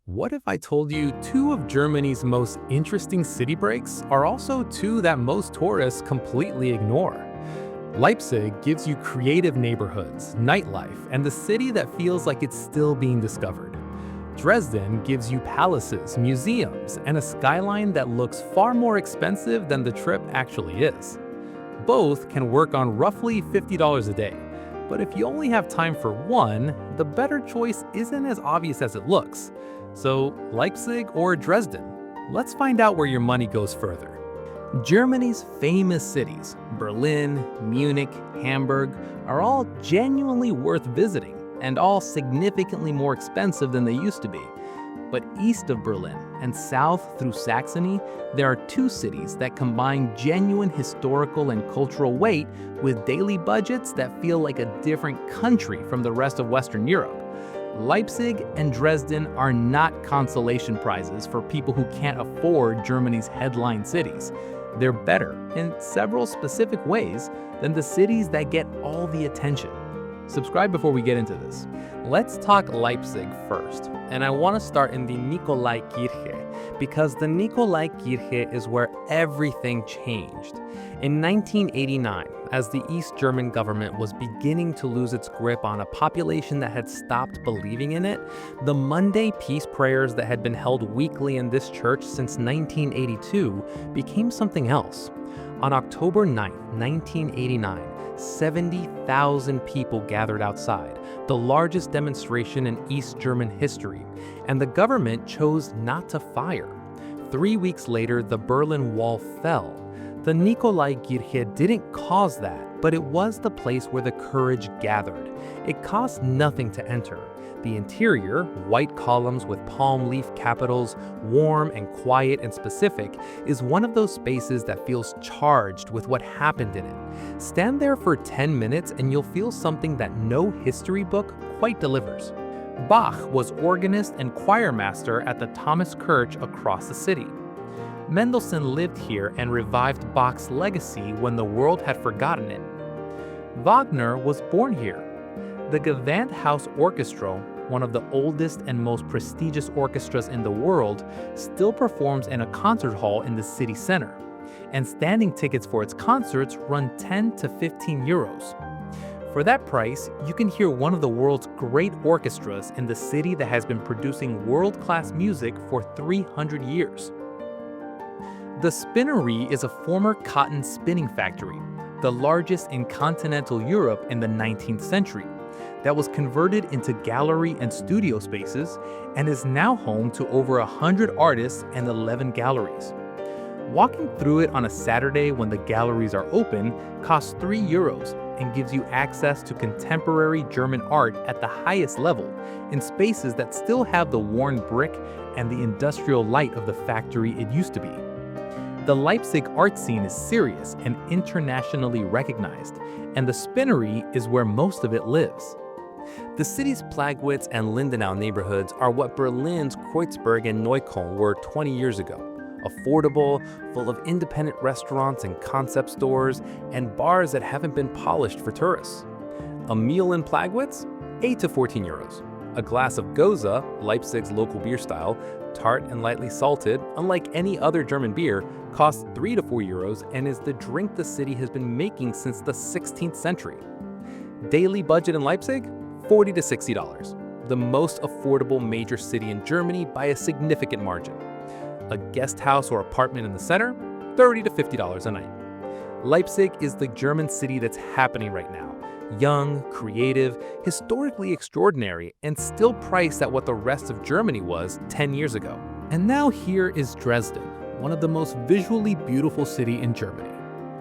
What if I told you two of Germany's most interesting city breaks are also two that most tourists completely ignore? Leipzig gives you creative neighborhoods, nightlife, and the city that feels like it's still being discovered. Dresden gives you palaces, museums, and a skyline that looks far more expensive than the trip actually is. Both can work on roughly $50 a day, but if you only have time for one, the better choice isn't as obvious as it looks. So, Leipzig or Dresden? Let's find out where your money goes further. Germany's famous cities, Berlin, Munich, Hamburg, are all genuinely worth visiting and all significantly more expensive than they used to be. But east of Berlin and south through Saxony, there are two cities that combine genuine historical and cultural weight with daily budgets that feel like a different country from the rest of Western Europe. Leipzig and Dresden are not consolation prizes for people who can't afford Germany's headline cities. They're better, in several specific ways, than the cities that get all the attention. Subscribe before we get into this. Let's talk Leipzig first, and I want to start in the Nikolaikirche, because the Nikolaikirche is where everything changed. In 1989, as the East German government was beginning to lose its grip on a population that had stopped believing in it, the Monday peace prayers that had been held weekly in this church since 1982 became something else. On October 9, 1989, 70,000 people gathered outside, the largest demonstration in East German history, and the government chose not to fire. 3 weeks later, the Berlin Wall fell. The Nikolaikirche didn't cause that, but it was the place where the courage gathered. It cost nothing to enter. The interior, white columns with palm leaf capitals, warm and quiet and specific, is one of those spaces that feels charged with what happened in it. Stand there for 10 minutes and you'll feel something that no history book quite delivers. Bach was organist and choir master at the Thomas Kirche across the city. Mendelssohn lived here and revived Bach's legacy when the world had forgotten it. Wagner was born here. The Gewandhaus Orchestra, one of the oldest and most prestigious orchestras in the world, still performs in a concert hall in the city center, and standing tickets for its concerts run 10 to 15 euros. For that price, you can hear one of the world's great orchestras in the city that has been producing world-class music for 300 years. The Spinnery is a former cotton spinning factory, the largest in continental Europe in the 19th century, that was converted into gallery and studio spaces and is now home to over 100 artists and 11 galleries. Walking through it on a Saturday when the galleries are open costs 3 euros and gives you access to contemporary German art at the highest level in spaces that still have the worn brick and the industrial light of the factory it used to be. The Leipzig art scene is serious and internationally recognized, and the Spinnery is where most of it lives. The city's Plagwitz and Lindenau neighborhoods are what Berlin's Kreuzberg and Neukölln were 20 years ago. Affordable, full of independent restaurants and concept stores, and bars that haven't been polished for tourists. A meal in Plagwitz? 8 to 14 euros. A glass of Goza, Leipzig's local beer style, tart and lightly salted, unlike any other German beer, costs 3 to 4 euros and is the drink the city has been making since the 16th century. Daily budget in Leipzig? $40 to $60. The most affordable major city in Germany by a significant margin. A guest house or apartment in the center? $30 to $50 a night. Leipzig is the German city that's happening right now. Young, creative, historically extraordinary, and still priced at what the rest of Germany was 10 years ago. And now here is Dresden, one of the most visually beautiful cities in Germany.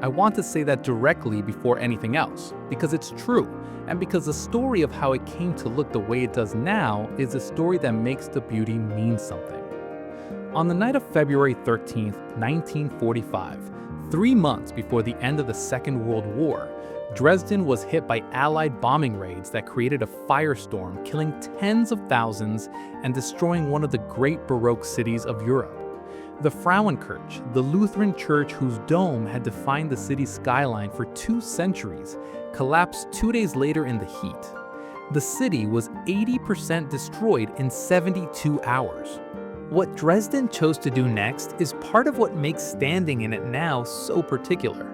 I want to say that directly before anything else, because it's true, and because the story of how it came to look the way it does now is a story that makes the beauty mean something. On the night of February 13th, 1945, 3 months before the end of the Second World War, Dresden was hit by Allied bombing raids that created a firestorm, killing tens of thousands and destroying one of the great Baroque cities of Europe. The Frauenkirche, the Lutheran church whose dome had defined the city's skyline for 2 centuries, collapsed 2 days later in the heat. The city was 80% destroyed in 72 hours. What Dresden chose to do next is part of what makes standing in it now so particular.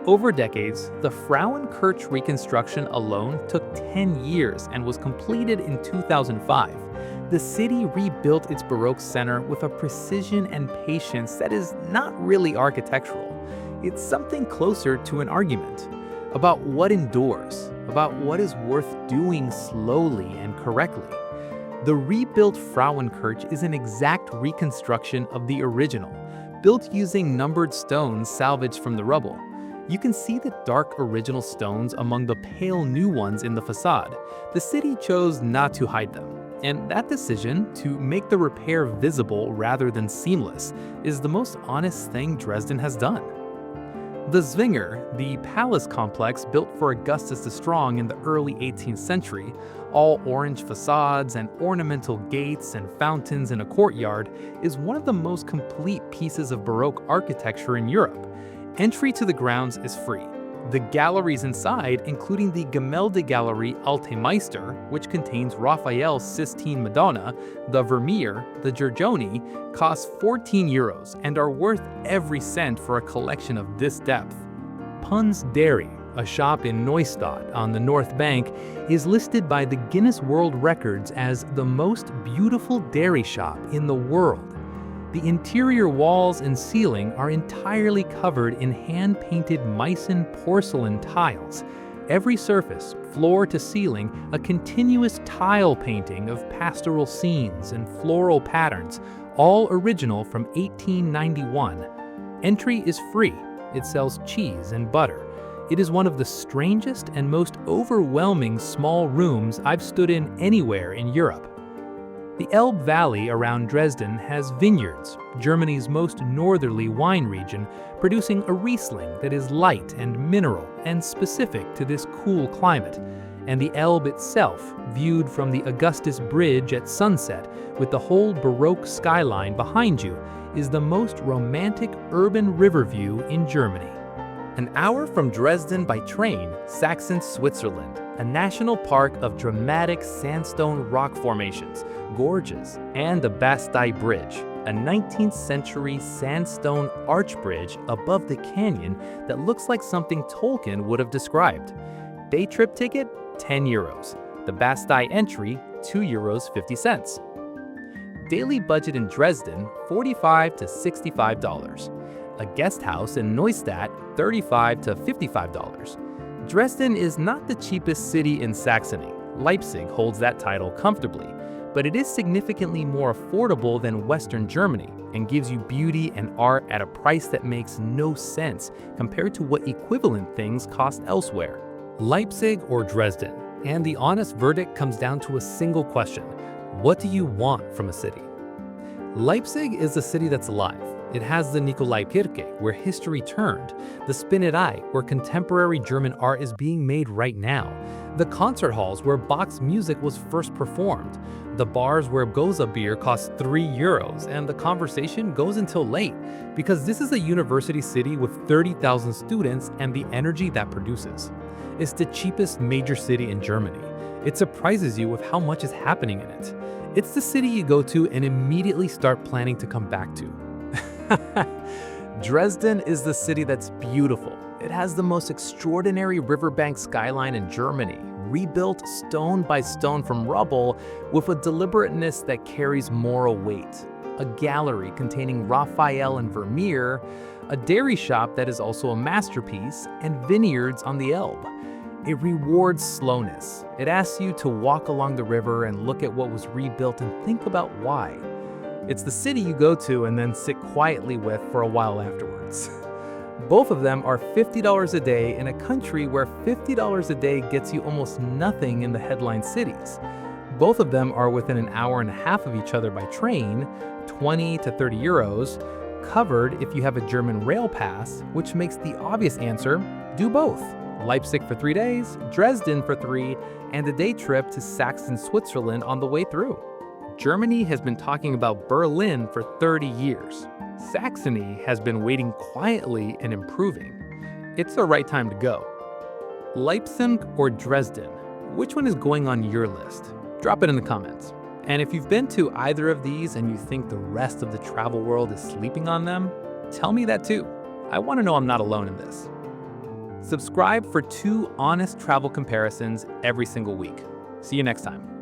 Over decades, the Frauenkirche reconstruction alone took 10 years and was completed in 2005. The city rebuilt its Baroque center with a precision and patience that is not really architectural. It's something closer to an argument about what endures, about what is worth doing slowly and correctly. The rebuilt Frauenkirche is an exact reconstruction of the original, built using numbered stones salvaged from the rubble. You can see the dark original stones among the pale new ones in the facade. The city chose not to hide them. And that decision, to make the repair visible rather than seamless, is the most honest thing Dresden has done. The Zwinger, the palace complex built for Augustus the Strong in the early 18th century, all orange facades and ornamental gates and fountains in a courtyard, is one of the most complete pieces of Baroque architecture in Europe. Entry to the grounds is free. The galleries inside, including the Gemälde Gallery Alte Meister, which contains Raphael's Sistine Madonna, the Vermeer, the Giorgione, cost €14 and are worth every cent for a collection of this depth. Pun's Dairy, a shop in Neustadt on the North Bank, is listed by the Guinness World Records as the most beautiful dairy shop in the world. The interior walls and ceiling are entirely covered in hand-painted Meissen porcelain tiles. Every surface, floor to ceiling, a continuous tile painting of pastoral scenes and floral patterns, all original from 1891. Entry is free. It sells cheese and butter. It is one of the strangest and most overwhelming small rooms I've stood in anywhere in Europe. The Elbe Valley around Dresden has vineyards, Germany's most northerly wine region, producing a Riesling that is light and mineral and specific to this cool climate. And the Elbe itself, viewed from the Augustus Bridge at sunset with the whole Baroque skyline behind you, is the most romantic urban river view in Germany. An hour from Dresden by train, Saxony, Switzerland, a national park of dramatic sandstone rock formations, gorges, and the Bastei Bridge, a 19th century sandstone arch bridge above the canyon that looks like something Tolkien would have described. Day trip ticket, €10. The Bastei entry, €2.50. Daily budget in Dresden, $45 to $65. A guest house in Neustadt, $35 to $55. Dresden is not the cheapest city in Saxony. Leipzig holds that title comfortably, but it is significantly more affordable than Western Germany and gives you beauty and art at a price that makes no sense compared to what equivalent things cost elsewhere. Leipzig or Dresden? And the honest verdict comes down to a single question: what do you want from a city? Leipzig is a city that's alive. It has the Nikolaikirche, where history turned, the Spinnerei, where contemporary German art is being made right now, the concert halls where Bach's music was first performed, the bars where Goza beer costs €3, and the conversation goes until late, because this is a university city with 30,000 students and the energy that produces. It's the cheapest major city in Germany. It surprises you with how much is happening in it. It's the city you go to and immediately start planning to come back to. Dresden is the city that's beautiful. It has the most extraordinary riverbank skyline in Germany, rebuilt stone by stone from rubble with a deliberateness that carries moral weight. A gallery containing Raphael and Vermeer, a dairy shop that is also a masterpiece, and vineyards on the Elbe. It rewards slowness. It asks you to walk along the river and look at what was rebuilt and think about why. It's the city you go to and then sit quietly with for a while afterwards. Both of them are $50 a day in a country where $50 a day gets you almost nothing in the headline cities. Both of them are within an hour and a half of each other by train, €20 to €30, covered if you have a German rail pass, which makes the obvious answer: do both. Leipzig for 3 days, Dresden for 3, and a day trip to Saxony, Switzerland on the way through. Germany has been talking about Berlin for 30 years. Saxony has been waiting quietly and improving. It's the right time to go. Leipzig or Dresden? Which one is going on your list? Drop it in the comments. And if you've been to either of these and you think the rest of the travel world is sleeping on them, tell me that too. I want to know I'm not alone in this. Subscribe for 2 honest travel comparisons every single week. See you next time.